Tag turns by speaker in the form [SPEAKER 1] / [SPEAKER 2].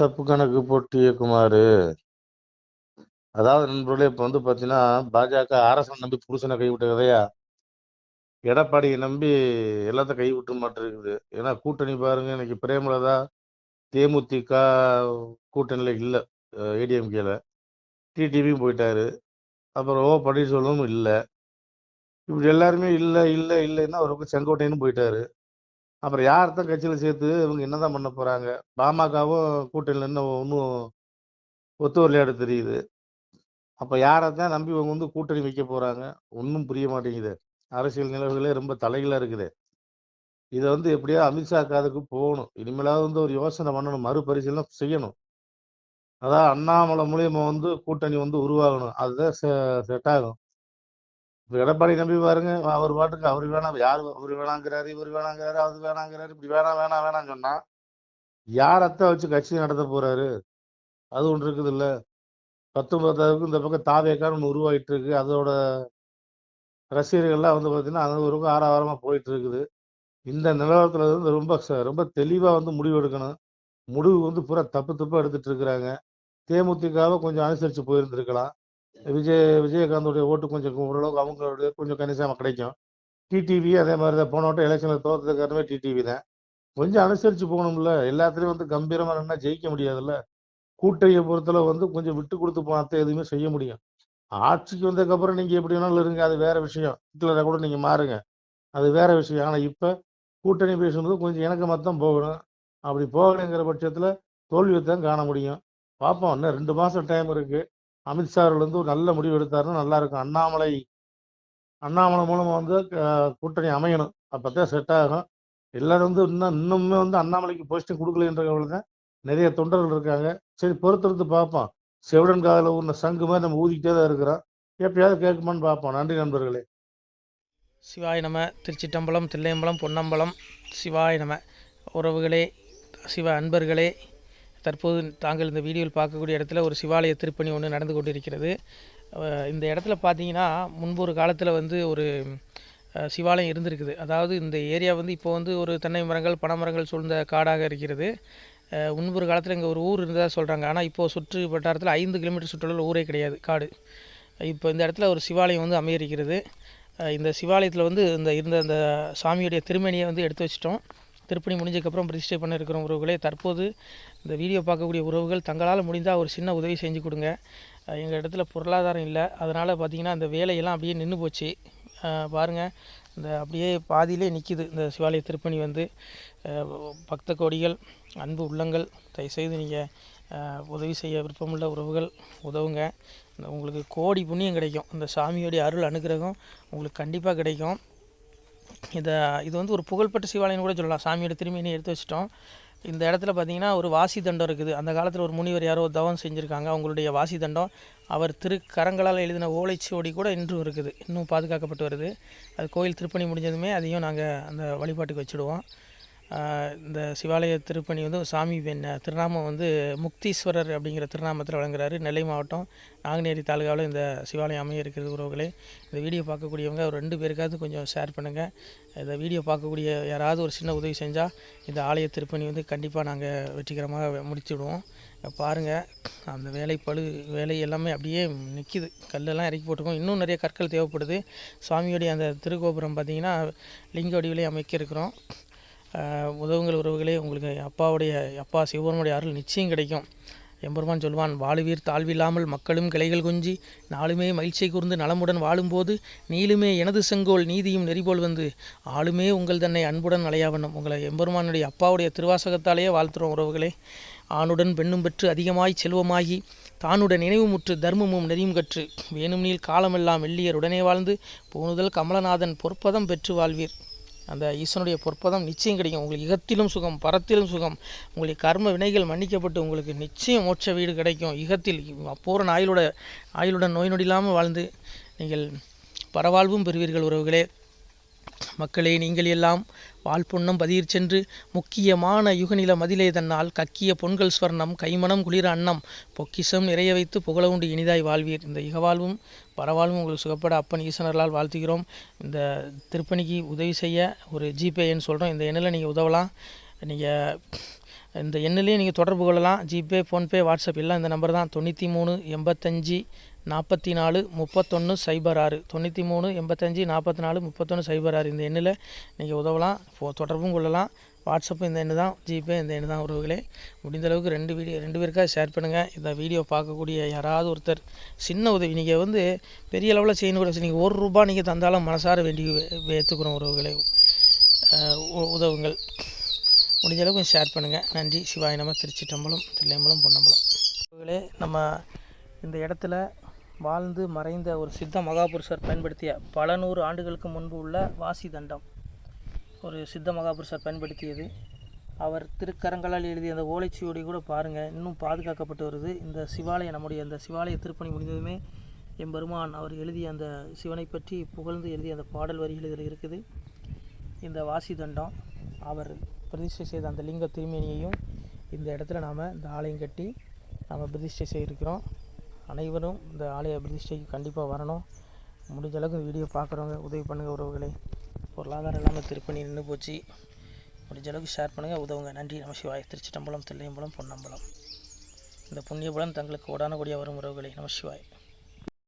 [SPEAKER 1] தப்பு கணக்கு போட்டிய குமாரு. அதாவது நண்பர்களே, இப்ப வந்து பாத்தீங்கன்னா, பாஜக அரசன் நம்பி புருஷனை கைவிட்ட கதையா, எடப்பாடியை நம்பி எல்லாத்தையும் கைவிட்டு மாட்டிருக்குது. ஏன்னா கூட்டணி பாருங்க, இன்னைக்கு பிரேமலதா தேமுதிக கூட்டணியில இல்ல, ஏடிஎம்கேல. டிடிவியும் போயிட்டாரு. அப்புறம் பன்னீர்செல்வமும் இல்ல. இப்படி எல்லாருமே இல்ல இல்ல இல்லைன்னா ஒரு பக்கம் செங்கோட்டையனும் போயிட்டாரு. அப்புறம் யார்தான் கட்சியில சேர்த்து இவங்க என்னதான் பண்ண போறாங்க? பாமகவும் கூட்டணியில இன்னும் ஒன்றும் ஒத்து வரலையாடு தெரியுது. அப்ப யாரைத்தான் நம்பி இவங்க வந்து கூட்டணி வைக்க போறாங்க? ஒன்றும் புரிய மாட்டேங்குது. அரசியல் நிலவுகளே ரொம்ப தலைகீழா இருக்குது. இதை வந்து எப்படியா அமித்ஷா காதுக்கு போகணும். இனிமேலாவது வந்து ஒரு யோசனை பண்ணணும், மறுபரிசீலனை செய்யணும். அதான் அண்ணாமலை மூலியமா வந்து கூட்டணி வந்து உருவாகணும். அதுதான் செட் ஆகும். இப்ப எடப்பாடி நம்பி பாருங்க, அவர் பாட்டுக்கு அவரு வேணாம், யாரு அவரு வேணாங்கிறாரு, இவர் வேணாங்கிறாரு, அது வேணாங்கிறாரு, இப்படி வேணாம் வேணாம் வேணாம்னு சொன்னா யாரத்தான் வச்சு கட்சி நடத்த போறாரு? அது ஒன்று இருக்குது இல்ல. 19க்கு இந்த பக்கம் தாவேக்கான்னு ஒன்று உருவாயிட்டு இருக்கு. அதோட ரசிகர்கள்லாம் வந்து பாத்தீங்கன்னா, அது ஒரு பக்கம் ஆரவாரமா போயிட்டு இருக்குது. இந்த நிலவரத்துல வந்து ரொம்ப ரொம்ப தெளிவா வந்து முடிவு எடுக்கணும். முடிவு வந்து பூரா தப்பு தப்பா எடுத்துட்டு இருக்கிறாங்க. தேமுதிகவை கொஞ்சம் அனுசரிச்சு போயிருந்திருக்கலாம். விஜயகாந்தோடைய ஓட்டு கொஞ்சம் ஓரளவுக்கு அவங்களுடைய கொஞ்சம் கணிசமா கிடைக்கும். டிடிவி அதே மாதிரி தான், போன வட்டம் எலெக்ஷன்ல தோத்ததுக்கு காரணமே டிடிவி தான். கொஞ்சம் அனுசரிச்சு போகணும்ல. எல்லாத்துலயும் வந்து கம்பீரமா நின்னா ஜெயிக்க முடியாதுல்ல. கூட்டணியை பொறுத்தளவு வந்து கொஞ்சம் விட்டு கொடுத்து போனாத்தான் எதுவுமே செய்ய முடியும். ஆட்சிக்கு வந்ததுக்கு அப்புறம் நீங்க எப்படி வேணாலும் இருங்க, அது வேற விஷயம். ஹிட்லரை கூட நீங்க மாறுங்க, அது வேற விஷயம். ஆனா இப்ப கூட்டணி பேசும்போது கொஞ்சம் எனக்கு மொத்தம் போகணும். அப்படி போகலைங்கிற பட்சத்துல தோல்வியை தான் காண முடியும். பார்ப்போம், இன்னும் 2 மாசம் டைம் இருக்கு. அமித்ஷா அவர்கள் வந்து ஒரு நல்ல முடிவு எடுத்தாருன்னா நல்லா இருக்கும். அண்ணாமலை மூலமா வந்து கூட்டணி அமையணும். அப்பதான் செட் ஆகும். எல்லாரும் வந்து இன்னுமே வந்து அண்ணாமலைக்கு போஸ்டிங் கொடுக்கலன்றவங்க தான் நிறைய தொண்டர்கள் இருக்காங்க. சரி, பொறுத்திருந்து பார்ப்போம். செவிடன் காதல ஊர்ன சங்கு மாதிரி நம்ம ஊதிக்கிட்டே தான் இருக்கிறோம். எப்பயாவது கேட்குமான்னு பார்ப்போம். நன்றி நண்பர்களே.
[SPEAKER 2] சிவாய நம. திருச்சிட்டம்பலம், தில்லையம்பலம், பொன்னம்பலம். சிவாய நம. உறவுகளே, சிவ அன்பர்களே, தற்போது தாங்கள் இந்த வீடியோவில் பார்க்கக்கூடிய இடத்துல ஒரு சிவாலய திருப்பணி ஒன்று நடந்து கொண்டிருக்கிறது. இந்த இடத்துல பார்த்தீங்கன்னா, முன்பு ஒரு காலத்தில் வந்து ஒரு சிவாலயம் இருந்திருக்குது. அதாவது இந்த ஏரியா வந்து இப்போ வந்து ஒரு தென்னை மரங்கள், பனைமரங்கள் சூழ்ந்த காடாக இருக்கிறது. முன்பு ஒரு காலத்தில் இங்கே ஒரு ஊர் இருந்ததாக சொல்கிறாங்க. ஆனால் இப்போது சுற்று வட்டாரத்தில் 5 கிலோமீட்டர் சுற்றுலாவில் ஊரே கிடையாது, காடு. இப்போ இந்த இடத்துல ஒரு சிவாலயம் வந்து அமையிருக்கிறது. இந்த சிவாலயத்தில் வந்து இருந்த அந்த சாமியுடைய திருமேனியை வந்து எடுத்து வச்சிட்டோம். திருப்பணி முடிஞ்சதுக்கப்புறம் பிரதிஷ்டை பண்ண இருக்கிற உறவுகளே, தற்போது இந்த வீடியோ பார்க்கக்கூடிய உறவுகள் தங்களால் முடிந்தால் ஒரு சின்ன உதவி செஞ்சு கொடுங்க. எங்கள் இடத்துல பொருளாதாரம் இல்லை. அதனால் பார்த்திங்கன்னா அந்த வேலையெல்லாம் அப்படியே நின்று போச்சு. பாருங்கள், இந்த அப்படியே பாதியிலே நிற்கிது இந்த சிவாலய திருப்பணி வந்து. பக்த கோடிகள், அன்பு உள்ளங்கள், தயவுசெய்து நீங்கள் உதவி செய்ய விருப்பமுள்ள உறவுகள் உதவுங்க. உங்களுக்கு கோடி புண்ணியம் கிடைக்கும். இந்த சாமியோடைய அருள் அனுகிரகம் உங்களுக்கு கண்டிப்பாக கிடைக்கும். இது வந்து ஒரு புகழ்பெற்ற சிவாலயம்னு கூட சொல்லலாம். சாமியோட திருமேனியை எடுத்து வச்சிட்டோம். இந்த இடத்துல பார்த்திங்கன்னா ஒரு வாசி தண்டம் இருக்குது. அந்த காலத்தில் ஒரு முனிவர் யாரோ தவம் செஞ்சுருக்காங்க. அவங்களுடைய வாசி தண்டம் அவர் திருக்கரங்களால் எழுதின ஓலைச்சுவடி கூட இன்றும் இருக்குது, இன்னும் பாதுகாக்கப்பட்டு வருது. அது கோயில் திருப்பணி முடிஞ்சதுமே அதையும் நாங்கள் அந்த வழிபாட்டுக்கு வச்சுடுவோம். இந்த சிவாலய திருப்பணி வந்து சாமி திருநாமம் வந்து முக்தீஸ்வரர் அப்படிங்கிற திருநாமத்தில் வழங்குறாரு. நெல்லை மாவட்டம் நாங்குநேரி தாலுகாவில் இந்த சிவாலயம் அமைய இருக்கிறது. உறவுகளே, இந்த வீடியோ பார்க்கக்கூடியவங்க ஒரு 2 பேருக்காவது கொஞ்சம் ஷேர் பண்ணுங்கள். இந்த வீடியோ பார்க்கக்கூடிய யாராவது ஒரு சின்ன உதவி செஞ்சால் இந்த ஆலய திருப்பணி வந்து கண்டிப்பாக நாங்கள் வெற்றிகரமாக முடிச்சுடுவோம். பாருங்கள், அந்த வேலை எல்லாமே அப்படியே நிற்கிது. கல்லெல்லாம் இறக்கி போட்டிருக்கோம். இன்னும் நிறைய கற்கள் தேவைப்படுது. சுவாமியோடைய அந்த திருக்கோபுரம் பார்த்திங்கன்னா லிங்க வடிவிலே அமைக்க இருக்கிறோம். உதவுங்கள் உறவுகளே. உங்களுக்கு அப்பா சிவபெருமானுடைய அருள் நிச்சயம் கிடைக்கும். எம்பெருமான் சொல்வான், வாழுவீர் தாழ்வில்லாமல் மக்களும் கிளைகள் கொஞ்சி நாளுமே மகிழ்ச்சியை கூர்ந்து நலமுடன் வாழும்போது நீளுமே எனது செங்கோல் நீதியும் நெறிபோல் வந்து ஆளுமே உங்கள் தன்னை அன்புடன் அலையாவண்ணம். உங்களை எம்பெருமானுடைய அப்பாவுடைய திருவாசகத்தாலேயே வாழ்த்துறோம் உறவுகளே. ஆணுடன் பெண்ணும் பெற்று அதிகமாய் செல்வமாகி தானுடன் நினைவுமுற்று தர்மமும் நெறியும் கற்று வேணும் நீள் காலமெல்லாம் வெள்ளியர் உடனே வாழ்ந்து போனுதல் கமலநாதன் பொற்பதம் பெற்று வாழ்வீர். அந்த ஈசனுடைய பொற்பதம் நிச்சயம் கிடைக்கும். உங்களுக்கு இகத்திலும் சுகம், பரத்திலும் சுகம். உங்களுக்கு கர்ம வினைகள் மன்னிக்கப்பட்டு உங்களுக்கு நிச்சயம் மோட்ச வீடு கிடைக்கும். இகத்தில் பூரண ஆயுளுடன் நோய் நொடி இல்லாமல் வாழ்ந்து நீங்கள் பரவாழ்வும் பெறுவீர்கள் உறவுகளே. மக்களே, நீங்கள் எல்லாம் வாழ்பொன்னம் பதியிற் சென்று முக்கியமான யுகநில மதிலே தன்னால் கக்கிய பொன்கள் ஸ்வர்ணம் கைமணம் குளிர அன்னம் பொக்கிஷம் நிறைய வைத்து புகழ உண்டு இனிதாய் வாழ்வீர். இந்த இகவாழ்வும் பரவாழ்வும் உங்களுக்கு சுகப்பட அப்பன் ஈசனர்களால் வாழ்த்துகிறோம். இந்த திருப்பணிக்கு உதவி செய்ய ஒரு ஜிபே எண் சொல்கிறோம். இந்த எண்ணில் நீங்கள் உதவலாம். நீங்கள் இந்த எண்ணிலையும் நீங்கள் தொடர்பு கொள்ளலாம். ஜிபே, ஃபோன்பே, வாட்ஸ்அப் எல்லாம் இந்த நம்பர் தான். 93 85 44 31 06 93 85 44 31 06 இந்த எண்ணில் நீங்கள் உதவலாம், தொடர்பும் கொள்ளலாம். வாட்ஸ்அப்பும் இந்த எண்ணு தான், ஜிபே இந்த எண்ணு தான். உறவுகளே, முடிந்த அளவுக்கு 2 பேருக்காக ஷேர் பண்ணுங்கள். இந்த வீடியோ பார்க்கக்கூடிய யாராவது ஒருத்தர் சின்ன உதவி, நீங்கள் பெரிய அளவில் செய்யணும் கூட, நீங்கள் ₹1 நீங்கள் தந்தாலும் மனசார வேண்டி ஏற்றுக்கிறோம். உறவுகளே, உதவுங்கள். முடிஞ்ச அளவுக்கு ஷேர் பண்ணுங்கள். நன்றி. சிவாய நம. திருச்சிட்டம்பலம், தில்லையம்பலம், பொன்னம்பலம். உறவுகளே, நம்ம இந்த இடத்துல வாழ்ந்து மறைந்த ஒரு சித்த மகாபுருஷர் பயன்படுத்திய பல 100 ஆண்டுகளுக்கு முன்பு உள்ள வாசி தண்டம் ஒரு சித்த மகாபுருஷர் பயன்படுத்தியது. அவர் திருக்கரங்களால் எழுதிய அந்த ஓலைச்சுவடி கூட பாருங்கள், இன்னும் பாதுகாக்கப்பட்டு வருது. இந்த சிவாலயம், நம்முடைய அந்த சிவாலய திருப்பணி முடிந்ததுமே எம்பெருமான் அவர் எழுதிய அந்த சிவனை பற்றி புகழ்ந்து எழுதிய அந்த பாடல் வரிகள் இதில் இருக்குது. இந்த வாசி தண்டம் அவர் பிரதிஷ்டை செய்த அந்த லிங்க திருமேனியையும் இந்த இடத்துல நாம் இந்த ஆலயம் கட்டி நாம் பிரதிஷ்டை செய்திருக்கிறோம். அனைவரும் இந்த ஆலய பிரதிஷ்டைக்கு கண்டிப்பாக வரணும். முடிஞ்ச அளவுக்கு வீடியோ பார்க்குறவங்க உதவி பண்ணுங்கள். உறவுகளே, பொருளாதாரம் இல்லாமல் திருப்பணி நின்று போச்சு. முடிஞ்ச அளவுக்கு ஷேர் பண்ணுங்கள், உதவுங்க. நன்றி. நம சிவாய. திருச்சிட்டம்பலம், தில்லையம்பலம், பொன்னம்பலம். இந்த புண்ணிய பலன் தங்களுக்கு கோடான கோடியாக வரும். உறவுகளே, நம சிவாய.